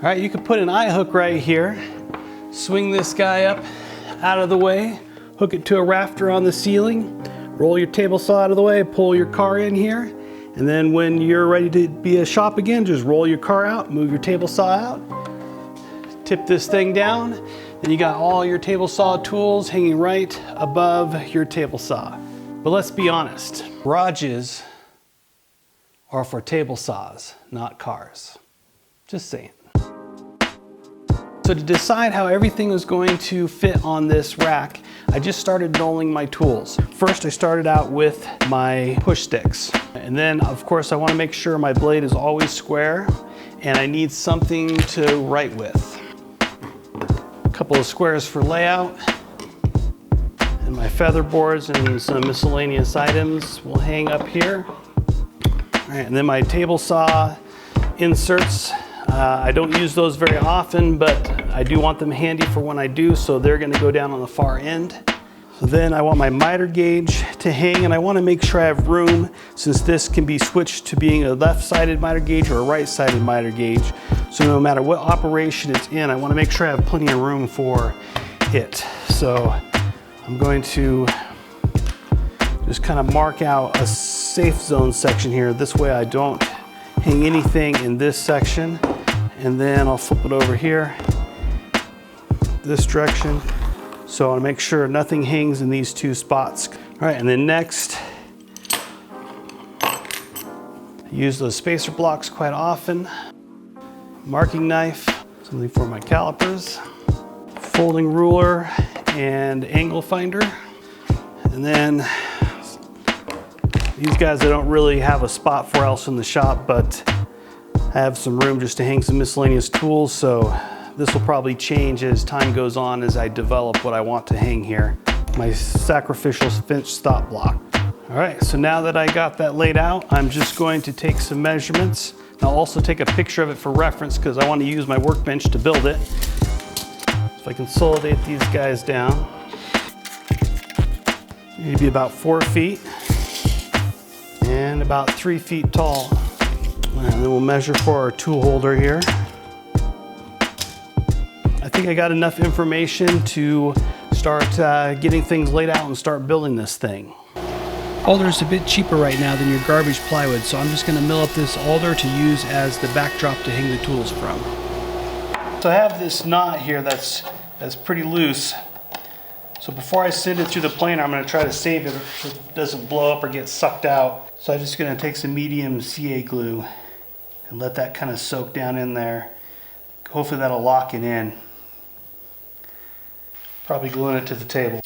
All right, you can put an eye hook right here, swing this guy up out of the way, hook it to a rafter on the ceiling, roll your table saw out of the way, pull your car in here, and then when you're ready to be a shop again, just roll your car out, move your table saw out, tip this thing down, then you got all your table saw tools hanging right above your table saw. But let's be honest, garages are for table saws, not cars. Just saying. So to decide how everything was going to fit on this rack, I just started knolling my tools. First, I started out with my push sticks. And then, of course, I want to make sure my blade is always square, and I need something to write with. A couple of squares for layout, and my feather boards and some miscellaneous items will hang up here. All right, and then my table saw inserts. I don't use those very often, but I do want them handy for when I do, so they're going to go down on the far end. So then I want my miter gauge to hang, and I want to make sure I have room, since this can be switched to being a left-sided miter gauge or a right-sided miter gauge. So no matter what operation it's in, I want to make sure I have plenty of room for it. So I'm going to just kind of mark out a safe zone section here. This way I don't hang anything in this section. And then I'll flip it over here, this direction. So I want to make sure nothing hangs in these two spots. All right, and then next, I use those spacer blocks quite often. Marking knife, something for my calipers, folding ruler and angle finder. And then these guys I don't really have a spot for else in the shop, but I have some room just to hang some miscellaneous tools, so this will probably change as time goes on as I develop what I want to hang here. My sacrificial finch stop block. All right, so now that I got that laid out, I'm just going to take some measurements. I'll also take a picture of it for reference because I want to use my workbench to build it. So if I consolidate these guys down, need to be about 4 feet and about 3 feet tall. And then we'll measure for our tool holder here. I think I got enough information to start getting things laid out and start building this thing. Alder is a bit cheaper right now than your garbage plywood, so I'm just going to mill up this alder to use as the backdrop to hang the tools from. So I have this knot here that's pretty loose. So before I send it through the planer, I'm going to try to save it so it doesn't blow up or get sucked out. So I'm just going to take some medium CA glue and let that kind of soak down in there. Hopefully that'll lock it in. Probably gluing it to the table.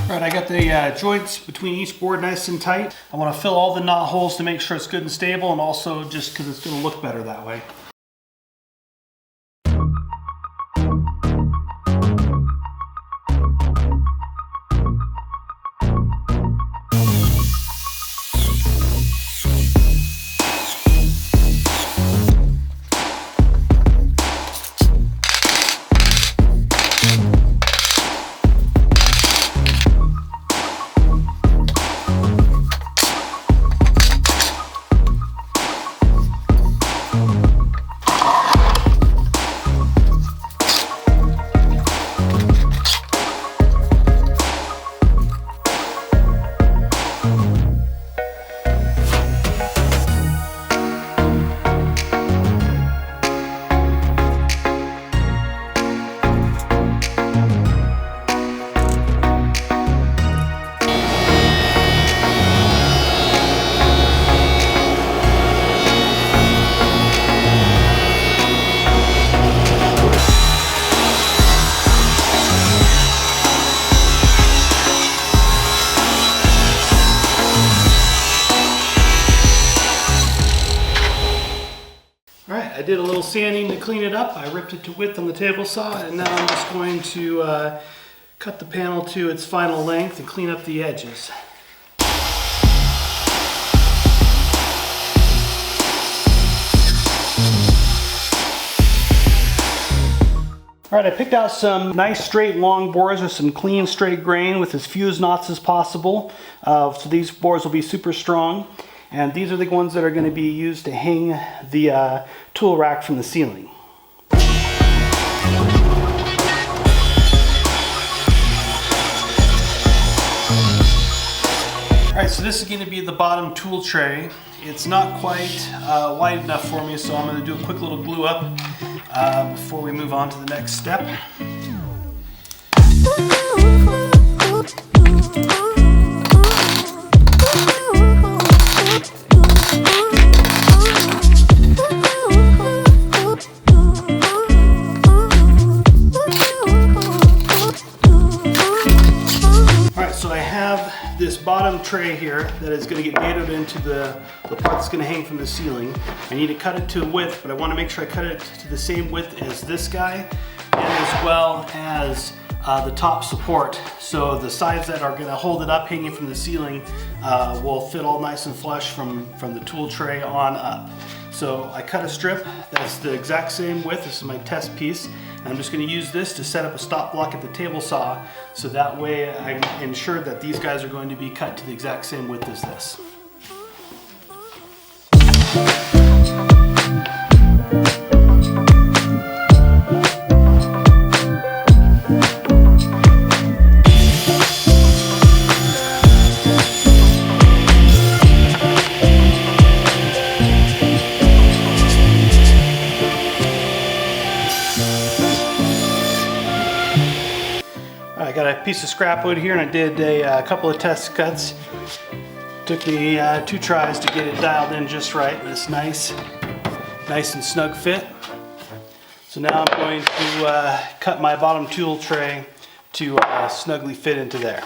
Alright, I got the joints between each board nice and tight. I want to fill all the knot holes to make sure it's good and stable, and also just because it's going to look better that way. I did a little sanding to clean it up. I ripped it to width on the table saw, and now I'm just going to cut the panel to its final length and clean up the edges. All right, I picked out some nice straight long bores with some clean straight grain with as few knots as possible. So these bores will be super strong. And these are the ones that are going to be used to hang the tool rack from the ceiling. Alright, so this is going to be the bottom tool tray. It's not quite wide enough for me, so I'm going to do a quick little glue up before we move on to the next step. This bottom tray here that is going to get nailed into the part that's going to hang from the ceiling. I need to cut it to a width, but I want to make sure I cut it to the same width as this guy, and as well as the top support. So the sides that are going to hold it up hanging from the ceiling will fit all nice and flush from the tool tray on up. So I cut a strip that's the exact same width. This is my test piece. And I'm just going to use this to set up a stop block at the table saw, so that way I'm ensured that these guys are going to be cut to the exact same width as this. I got a piece of scrap wood here and I did a couple of test cuts. Took me 2 tries to get it dialed in just right, but it's nice and snug fit. So now I'm going to cut my bottom tool tray to snugly fit into there.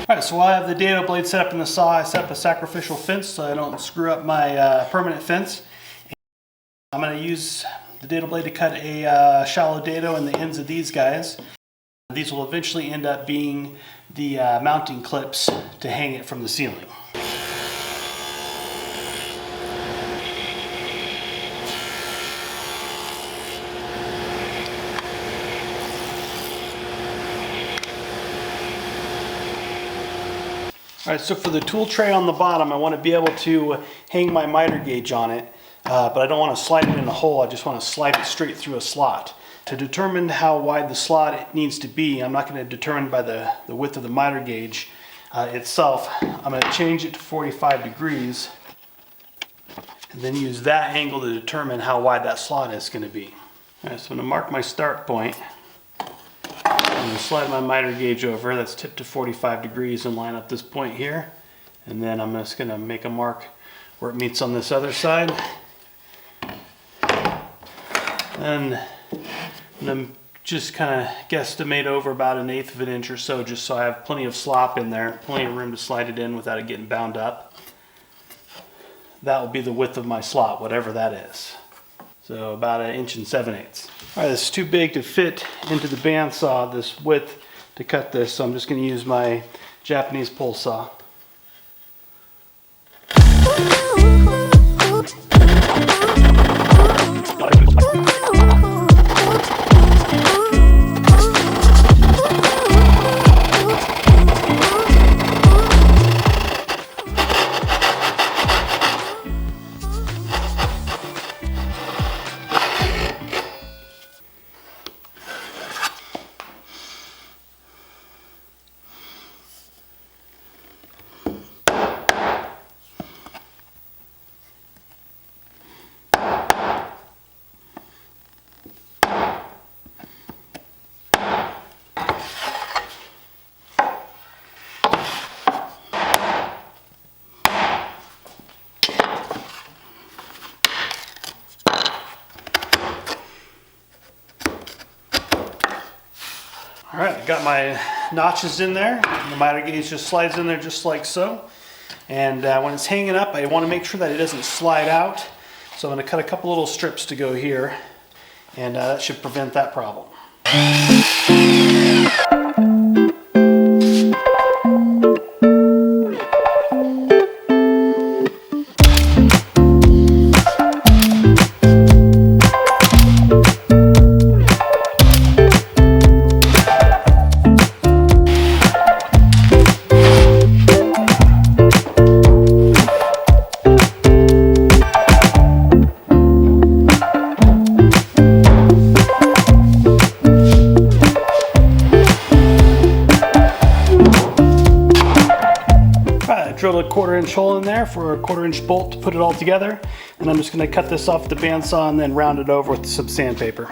Alright, so while I have the dado blade set up in the saw, I set up a sacrificial fence so I don't screw up my permanent fence. I'm going to use the dado blade to cut a shallow dado in the ends of these guys. These will eventually end up being the mounting clips to hang it from the ceiling. Alright, so for the tool tray on the bottom, I want to be able to hang my miter gauge on it, but I don't want to slide it in a hole, I just want to slide it straight through a slot. To determine how wide the slot needs to be, I'm not going to determine by the width of the miter gauge itself. I'm going to change it to 45 degrees and then use that angle to determine how wide that slot is going to be. Alright, so I'm going to mark my start point. I'm going to slide my miter gauge over, that's tipped to 45 degrees, and line up this point here. And then I'm just going to make a mark where it meets on this other side. And I'm going to just kind of guesstimate over about 1/8 of an inch or so, just so I have plenty of slop in there, plenty of room to slide it in without it getting bound up. That will be the width of my slot, whatever that is. So about 1 7/8 inches. All right, this is too big to fit into the bandsaw, this width, to cut this, so I'm just going to use my Japanese pole saw. Alright, I got my notches in there. The miter gauge just slides in there just like so. And when it's hanging up, I want to make sure that it doesn't slide out. So I'm going to cut a couple little strips to go here, and that should prevent that problem. a 1/4 inch hole in there for a 1/4 inch bolt to put it all together. And I'm just gonna cut this off the bandsaw and then round it over with some sandpaper.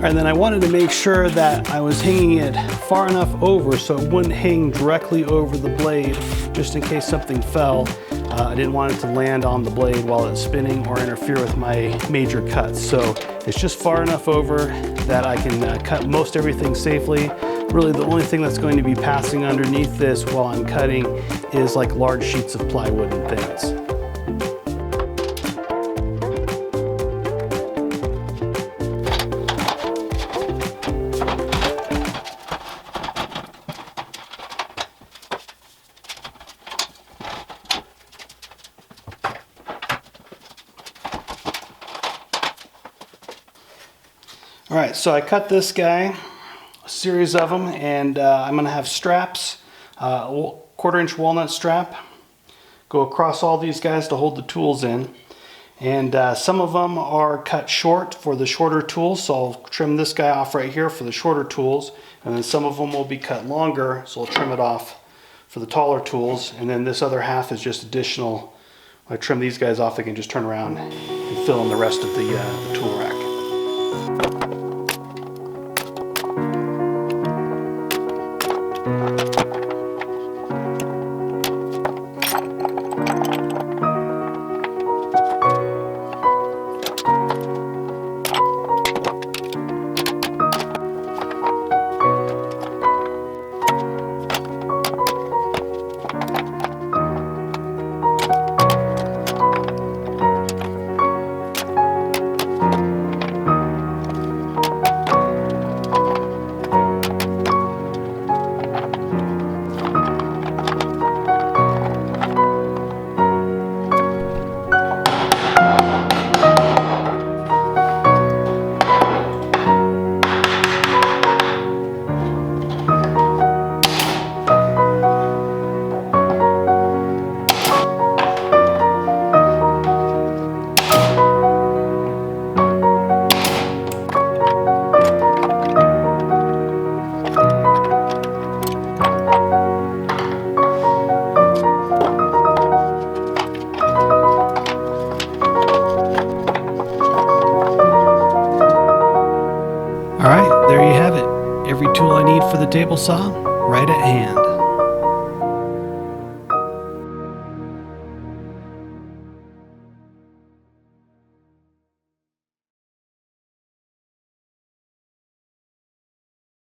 And then I wanted to make sure that I was hanging it far enough over so it wouldn't hang directly over the blade, just in case something fell. I didn't want it to land on the blade while it's spinning or interfere with my major cuts. So it's just far enough over that I can cut most everything safely. Really the only thing that's going to be passing underneath this while I'm cutting is like large sheets of plywood and things. All right, so I cut this guy, a series of them, and I'm gonna have straps, 1/4 inch walnut strap, go across all these guys to hold the tools in. And some of them are cut short for the shorter tools, so I'll trim this guy off right here for the shorter tools, and then some of them will be cut longer, so I'll trim it off for the taller tools, and then this other half is just additional. When I trim these guys off, I can just turn around and fill in the rest of the tool rack. All right, there you have it. Every tool I need for the table saw, right at hand.